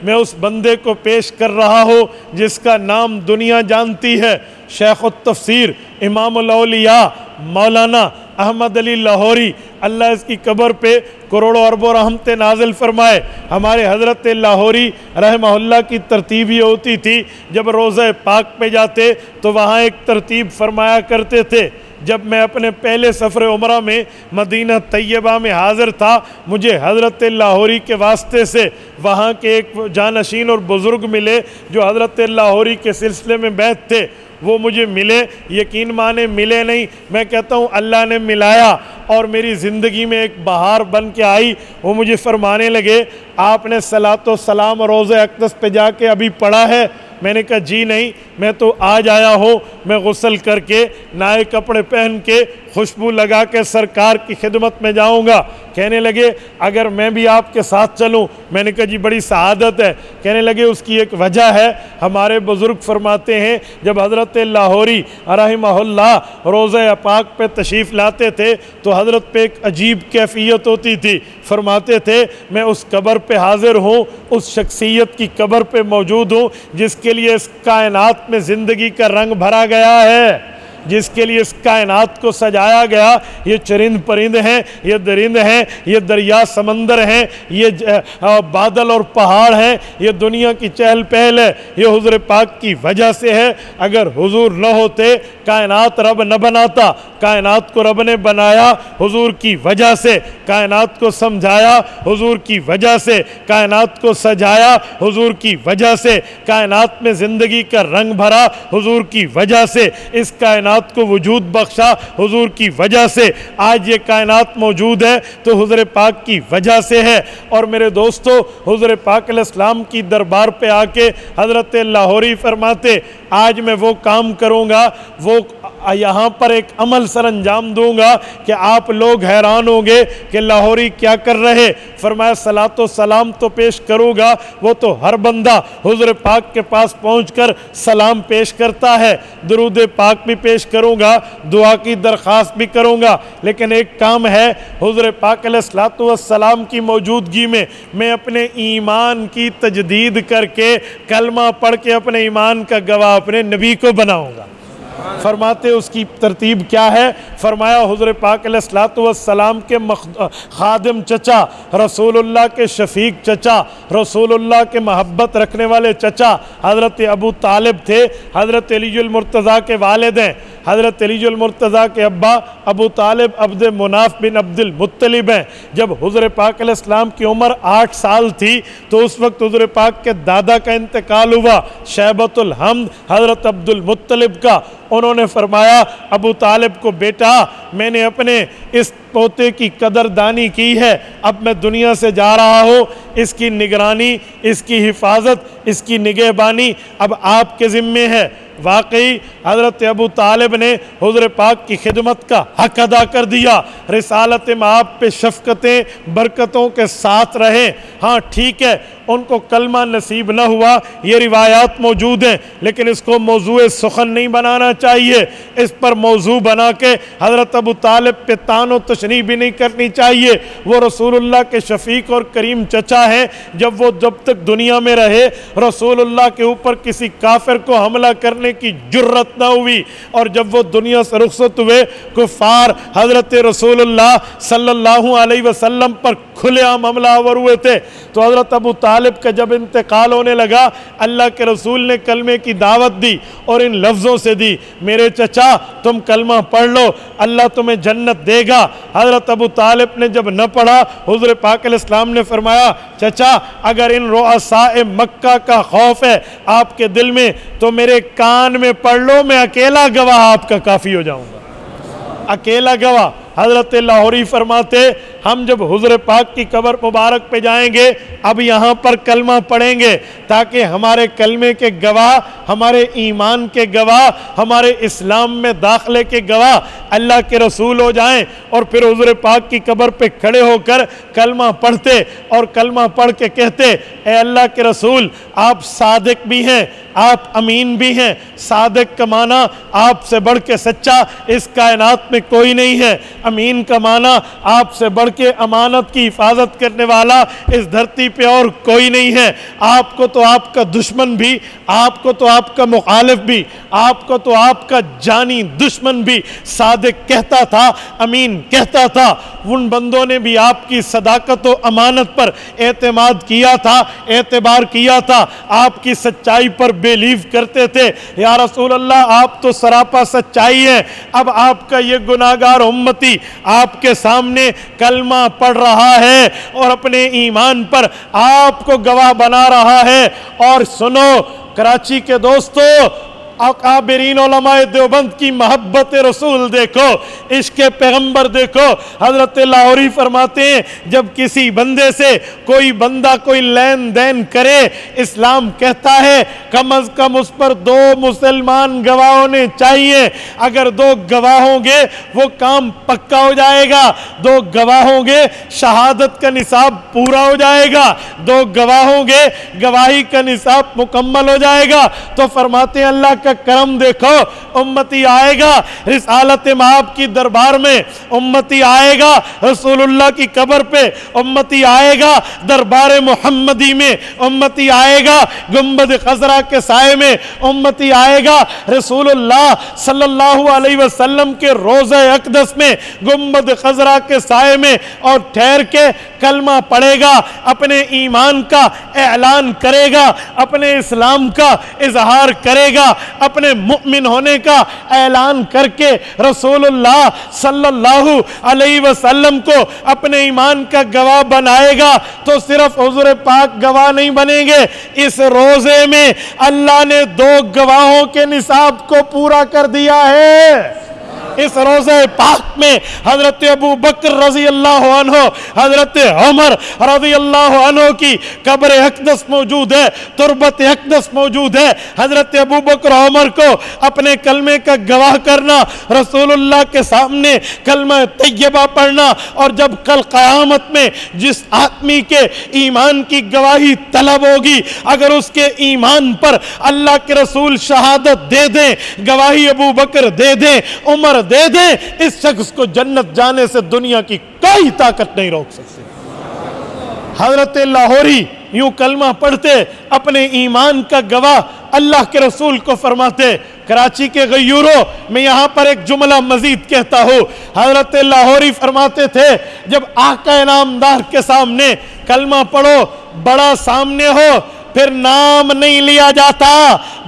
میں اس بندے کو پیش کر رہا ہوں جس کا نام دنیا جانتی ہے، شیخ التفسیر امام الاولیاء مولانا احمد علی لاہوری، اللہ اس کی قبر پہ کروڑوں اربوں رحمتیں نازل فرمائے۔ ہمارے حضرت لاہوری رحمہ اللہ کی ترتیب یہ ہوتی تھی، جب روضہ پاک پہ جاتے تو وہاں ایک ترتیب فرمایا کرتے تھے۔ جب میں اپنے پہلے سفر عمرہ میں مدینہ طیبہ میں حاضر تھا، مجھے حضرت لاہوری کے واسطے سے وہاں کے ایک جانشین اور بزرگ ملے جو حضرت لاہوری کے سلسلے میں بیعت تھے۔ وہ مجھے ملے، یقین مانے ملے نہیں، میں کہتا ہوں اللہ نے ملایا، اور میری زندگی میں ایک بہار بن کے آئی۔ وہ مجھے فرمانے لگے، آپ نے صلاۃ و سلام روضہ اقدس پہ جا کے ابھی پڑھا ہے؟ میں نے کہا جی نہیں، میں تو آج آیا ہوں، میں غسل کر کے نئے کپڑے پہن کے خوشبو لگا کے سرکار کی خدمت میں جاؤں گا۔ کہنے لگے اگر میں بھی آپ کے ساتھ چلوں؟ میں نے کہا جی بڑی سعادت ہے۔ کہنے لگے اس کی ایک وجہ ہے، ہمارے بزرگ فرماتے ہیں جب حضرت لاہوری رحمہ اللہ روضہ پاک پہ تشریف لاتے تھے تو حضرت پہ ایک عجیب کیفیت ہوتی تھی۔ فرماتے تھے میں اس قبر پہ حاضر ہوں، اس شخصیت کی قبر پہ موجود ہوں جس کے لیے اس کائنات میں زندگی کا رنگ بھرا گیا ہے، جس کے لیے اس کائنات کو سجایا گیا۔ یہ چرند پرند ہیں، یہ درند ہیں، یہ دریا سمندر ہیں، یہ بادل اور پہاڑ ہیں، یہ دنیا کی چہل پہل ہے، یہ حضور پاک کی وجہ سے ہے۔ اگر حضور نہ ہوتے کائنات رب نہ بناتا، کائنات کو رب نے بنایا حضور کی وجہ سے، کائنات کو سمجھایا حضور کی وجہ سے، کائنات کو سجایا حضور کی وجہ سے، کائنات میں زندگی کا رنگ بھرا حضور کی وجہ سے، اس کائنات کو وجود بخشا حضور کی وجہ سے۔ آج یہ کائنات موجود ہے تو حضور پاک کی وجہ سے ہے۔ اور میرے دوستو، حضور پاک علیہ السلام کی دربار پہ آ کے حضرت لاہوری فرماتے آج میں وہ کام کروں گا، وہ یہاں پر ایک عمل سر انجام دوں گا کہ آپ لوگ حیران ہوں گے کہ لاہوری کیا کر رہے۔ فرمایا صلاۃ و سلام تو پیش کروں گا، وہ تو ہر بندہ حضور پاک کے پاس پہنچ کر سلام پیش کرتا ہے، درود پاک بھی پیش کروں گا، دعا کی درخواست بھی کروں گا، لیکن ایک کام ہے حضور پاک علیہ الصلوۃ والسلام کی موجودگی میں اپنے ایمان کی تجدید کر کے کلمہ پڑھ کے اپنے ایمان کا گواہ اپنے نبی کو بناؤں گا۔ فرماتے اس کی ترتیب کیا ہے؟ فرمایا حضور پاک علیہ الصلوۃ والسلام کے خادم چچا، رسول اللہ کے شفیق چچا، رسول اللہ کے محبت رکھنے والے چچا حضرت ابو طالب تھے، حضرت علی المرتضیٰ کے والد ہیں۔ حضرت علی المرتضیٰ کے ابا ابو طالب عبد مناف بن عبد المطلب ہیں۔ جب حضور پاک علیہ السلام کی عمر 8 سال تھی تو اس وقت حضور پاک کے دادا کا انتقال ہوا، شیبۃ الحمد حضرت عبد المطلب کا۔ انہوں نے فرمایا ابو طالب کو بیٹا میں نے اپنے اس پوتے کی قدردانی کی ہے، اب میں دنیا سے جا رہا ہوں، اس کی نگرانی، اس کی حفاظت، اس کی نگہبانی اب آپ کے ذمے ہے۔ واقعی حضرت ابو طالب نے حضور پاک کی خدمت کا حق ادا کر دیا، رسالت مآب پہ شفقتیں برکتوں کے ساتھ رہے۔ ہاں ٹھیک ہے ان کو کلمہ نصیب نہ ہوا، یہ روایات موجود ہیں، لیکن اس کو موضوع سخن نہیں بنانا چاہیے، اس پر موضوع بنا کے حضرت ابو طالب پہ طعن و تشنیع بھی نہیں کرنی چاہیے۔ وہ رسول اللہ کے شفیق اور کریم چچا ہیں، جب تک دنیا میں رہے رسول اللہ کے اوپر کسی کافر کو حملہ کرنے کی جرت نہ ہوئی، اور جب وہ دنیا سے رخصت ہوئے کفار حضرت رسول اللہ صلی اللہ علیہ وسلم پر کھلے عام حملہ آور ہوئے تھے۔ تو حضرت ابو طالب کا جب انتقال ہونے لگا، اللہ کے رسول نے کلمے کی دعوت دی اور ان لفظوں سے دی، میرے چچا تم کلمہ پڑھ لو اللہ تمہیں جنت دے گا۔ حضرت ابو طالب نے جب نہ پڑھا، حضور پاک علیہ السلام نے فرمایا چچا اگر ان رؤساء مکہ کا خوف ہے آپ کے دل میں تو میرے کان میں پڑھ لو، میں اکیلا گواہ آپ کا کافی ہو جاؤں گا، اکیلا گواہ۔ حضرت لاہوری فرماتے ہم جب حضور پاک کی قبر مبارک پہ جائیں گے اب یہاں پر کلمہ پڑھیں گے تاکہ ہمارے کلمے کے گواہ، ہمارے ایمان کے گواہ، ہمارے اسلام میں داخلے کے گواہ اللہ کے رسول ہو جائیں، اور پھر حضور پاک کی قبر پہ کھڑے ہو کر کلمہ پڑھتے اور کلمہ پڑھ کے کہتے اے اللہ کے رسول آپ صادق بھی ہیں، آپ امین بھی ہیں۔ صادق کا معنی آپ سے بڑھ کے سچا اس کائنات میں کوئی نہیں ہے، امین کا معنی آپ سے بڑھ کے امانت کی حفاظت کرنے والا اس دھرتی پہ اور کوئی نہیں ہے۔ آپ کو تو آپ کا دشمن بھی، آپ کو تو آپ کا مخالف بھی، آپ کو تو آپ کا جانی دشمن بھی صادق کہتا تھا، امین کہتا تھا۔ ان بندوں نے بھی آپ کی صداقت و امانت پر اعتماد کیا تھا، اعتبار کیا تھا، آپ کی سچائی پر بیلیو کرتے تھے۔ یا رسول اللہ آپ تو سراپا سچائی ہے، اب آپ کا یہ گناہگار امتی آپ کے سامنے کلمہ پڑھ رہا ہے اور اپنے ایمان پر آپ کو گواہ بنا رہا ہے۔ اور سنو کراچی کے دوستو، اکابرین علماء دیوبند کی محبت رسول دیکھو، عشق پیغمبر دیکھو۔ حضرت لاہوری فرماتے ہیں جب کسی بندے سے کوئی بندہ کوئی لین دین کرے، اسلام کہتا ہے کم از کم اس پر 2 مسلمان گواہ ہونے چاہیے۔ اگر 2 گواہ ہوں گے وہ کام پکا ہو جائے گا، 2 گواہ ہوں گے شہادت کا نصاب پورا ہو جائے گا، 2 گواہ ہوں گے گواہی کا نصاب مکمل ہو جائے گا۔ تو فرماتے ہیں اللہ کا کرم دیکھو، امتی آئے گا رسالت مآب کی دربار میں، امتی آئے گا رسول اللہ کی قبر پہ، امتی آئے گا دربار محمدی میں، امتی آئے گا گنبد خضرا کے سائے میں، امتی آئے گا رسول اللہ صلی اللہ علیہ وسلم کے روضہ اقدس میں، گنبد خضرا کے سائے میں، اور ٹھہر کے کلمہ پڑھے گا، اپنے ایمان کا اعلان کرے گا، اپنے اسلام کا اظہار کرے گا، اپنے مؤمن ہونے کا اعلان کر کے رسول اللہ صلی اللہ علیہ وسلم کو اپنے ایمان کا گواہ بنائے گا۔ تو صرف حضور پاک گواہ نہیں بنیں گے، اس روزے میں اللہ نے 2 گواہوں کے نصاب کو پورا کر دیا ہے۔ اس روزہ پاک میں حضرت ابو بکر رضی اللہ عنہ، حضرت عمر رضی اللہ عنہ کی قبر اقدس موجود ہے، تربت اقدس موجود ہے۔ حضرت ابو بکر عمر کو اپنے کلمے کا گواہ کرنا، رسول اللہ کے سامنے کلمہ طیبہ پڑھنا، اور جب کل قیامت میں جس آدمی کے ایمان کی گواہی طلب ہوگی، اگر اس کے ایمان پر اللہ کے رسول شہادت دے دیں، گواہی ابو بکر دے دیں، عمر دے دیں، اس شخص کو جنت جانے سے دنیا کی کوئی طاقت نہیں روک سکتی۔ حضرت لاہوری یوں کلمہ پڑھتے، اپنے ایمان کا گواہ اللہ کے رسول کو فرماتے۔ کراچی کے غیوروں میں یہاں پر ایک جملہ مزید کہتا ہوں، حضرت لاہوری فرماتے تھے جب آقا انعامدار کے سامنے کلمہ پڑھو، بڑا سامنے ہو، پھر نام نہیں لیا جاتا،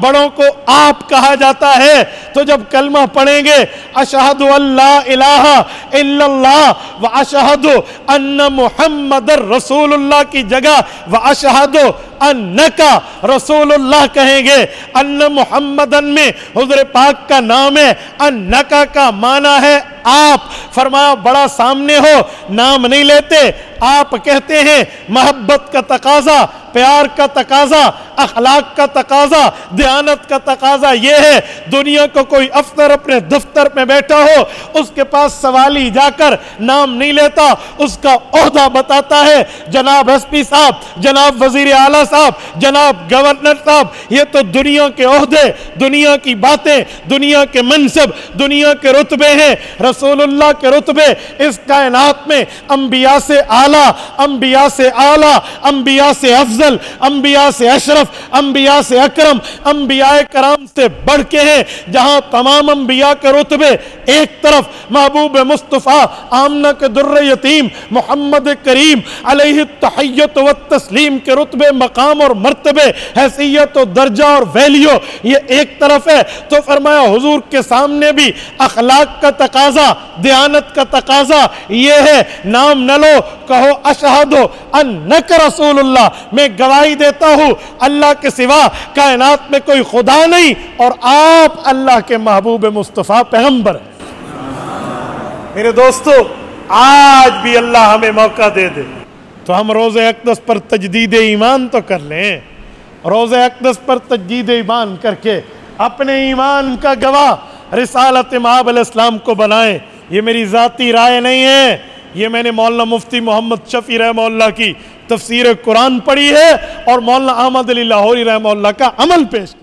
بڑوں کو آپ کہا جاتا ہے۔ تو جب کلمہ پڑھیں گے اشہد ان لا الہ الا اللہ و اشہد ان محمد رسول اللہ کی جگہ و اشہد انکا رسول اللہ کہیں گے۔ ان محمدن میں حضور پاک کا نام ہے، انکا کا معنی ہے آپ۔ فرمایا بڑا سامنے ہو، نام نہیں لیتے، آپ کہتے ہیں۔ محبت کا تقاضا، پیار کا تقاضا، اخلاق کا تقاضا، دیانت کا تقاضا یہ ہے دنیا کو کوئی افسر اپنے دفتر میں بیٹھا ہو، اس کے پاس سوالی جا کر نام نہیں لیتا، اس کا عہدہ بتاتا ہے جناب ایس پی صاحب، جناب وزیر اعلیٰ صاحب، جناب گورنر صاحب۔ یہ تو دنیا کے عہدے، دنیا کی باتیں، دنیا کے منصب، دنیا کے رتبے ہیں۔ رسول اللہ کے رتبے اس کائنات میں انبیاء سے اعلیٰ، انبیاء سے اعلیٰ، انبیاء سے افضل، انبیاء سے اشرف، انبیاء سے اکرم، انبیاء کرام سے بڑھ کے ہیں۔ جہاں تمام انبیاء کے رتبے ایک طرف، محبوب مصطفیٰ آمنہ کے در یتیم محمد کریم علیہ التحیت والتسلیم کے رتبے، مقام اور مرتبے، حیثیت و درجہ اور ویلیو یہ ایک طرف ہے، تو فرمایا حضور کے سامنے بھی اخلاق کا تقاضا، دیانت کا تقاضا یہ ہے نام نہ لو، کہو اشہد انک رسول اللہ، میں گواہی دیتا ہوں اللہ کے سوا کائنات میں کوئی خدا نہیں اور آپ اللہ کے محبوب مصطفیٰ پیغمبر ہیں۔ میرے دوستو آج بھی اللہ ہمیں موقع دے دے تو ہم روزہ اقدس پر تجدید ایمان تو کر لیں، روزہ اقدس پر تجدید ایمان کر کے اپنے ایمان کا گواہ رسالت مآب علیہ السلام کو بنائیں۔ یہ میری ذاتی رائے نہیں ہے، یہ میں نے مولانا مفتی محمد شفیع رحمہ اللہ کی تفسیر قرآن پڑھی ہے اور مولانا احمد علی لاہوری رحمہ اللہ کا عمل پیش کیا۔